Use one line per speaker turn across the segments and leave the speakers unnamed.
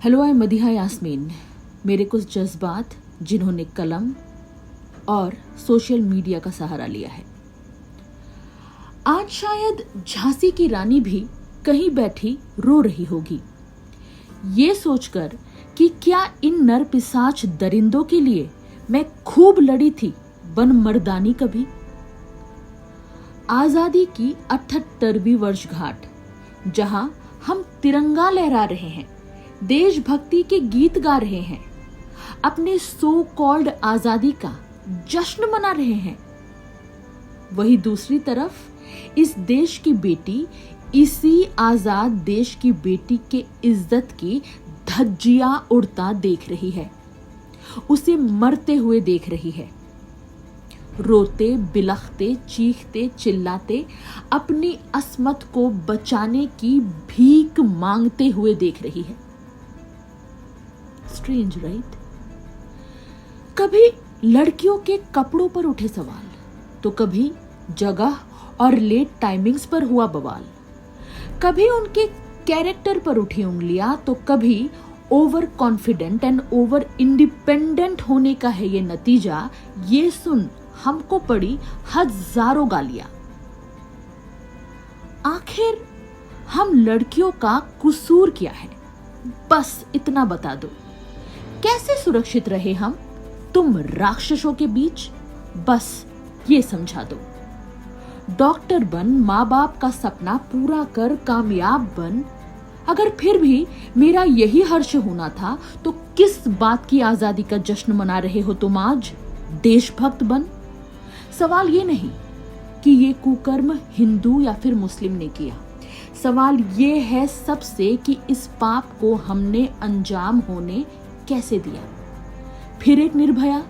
Hello, आई मदीहा यास्मीन। मेरे कुछ जज्बात जिन्होंने कलम और सोशल मीडिया का सहारा लिया है। आज शायद झांसी की रानी भी कहीं बैठी रो रही होगी, ये सोचकर कि क्या इन नर पिशाच दरिंदों के लिए मैं खूब लड़ी थी बन मर्दानी कभी। आजादी की 78वीं वर्षगांठ, जहां हम तिरंगा लहरा रहे हैं, देशभक्ति के गीत गा रहे हैं, अपने सो कॉल्ड आजादी का जश्न मना रहे हैं, वही दूसरी तरफ इस देश की बेटी इसी आजाद देश की बेटी के इज्जत की धज्जियां उड़ता देख रही है, उसे मरते हुए देख रही है, रोते बिलखते चीखते चिल्लाते अपनी अस्मत को बचाने की भीख मांगते हुए देख रही है। Strange right? कभी लड़कियों के कपड़ों पर उठे सवाल, तो कभी जगह और लेट टाइमिंग्स पर हुआ बवाल, कभी उनके कैरेक्टर पर उठी उंगलियां, तो कभी over confident and over independent होने का है ये नतीजा। ये सुन हमको पड़ी हजारों गालियां। आखिर हम लड़कियों का कसूर क्या है, बस इतना बता दो। कैसे सुरक्षित रहे हम तुम राक्षसों के बीच, बस ये समझा दो। डॉक्टर बन, माँ बाप का सपना पूरा कर कामयाब बन। अगर फिर भी मेरा यही हर्ष होना था, तो किस बात की आजादी का जश्न मना रहे हो तुम आज देशभक्त बन। सवाल ये नहीं कि ये कुकर्म हिंदू या फिर मुस्लिम ने किया, सवाल ये है सबसे कि इस पाप को हमने अंजाम होने कैसे दिया। फिर एक निर्भया,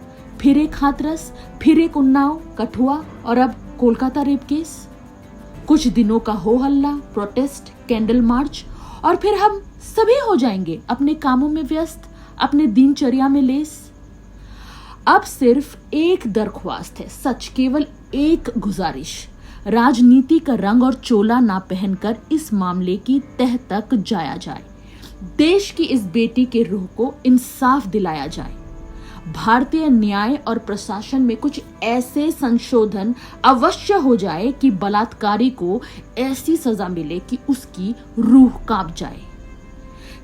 फिर एक हाथरस, फिर एक उन्नाव, कठुआ और अब कोलकाता रेप केस। कुछ दिनों का हो हल्ला, प्रोटेस्ट, कैंडल मार्च और फिर हम सभी हो जाएंगे अपने कामों में व्यस्त, अपने दिनचर्या में लेस। अब सिर्फ एक दरख्वास्त है, सच केवल एक गुजारिश। राजनीति का रंग और चोला ना पहनकर इस मामले की तह तक जाया जाए, देश की इस बेटी के रूह को इंसाफ दिलाया जाए। भारतीय न्याय और प्रशासन में कुछ ऐसे संशोधन अवश्य हो जाए कि बलात्कारी को ऐसी सजा मिले कि उसकी रूह कांप जाए।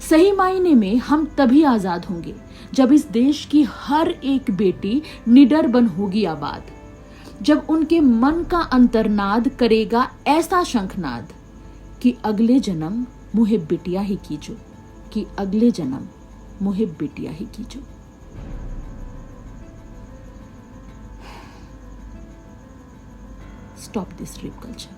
सही मायने में हम तभी आजाद होंगे जब इस देश की हर एक बेटी निडर बन होगी आबाद, जब उनके मन का अंतर्नाद करेगा ऐसा शंखनाद कि अगले जन्म मुहे बिटिया ही कीजो, कि अगले जन्म मुहे बिटिया ही कीजो। Stop this rape culture.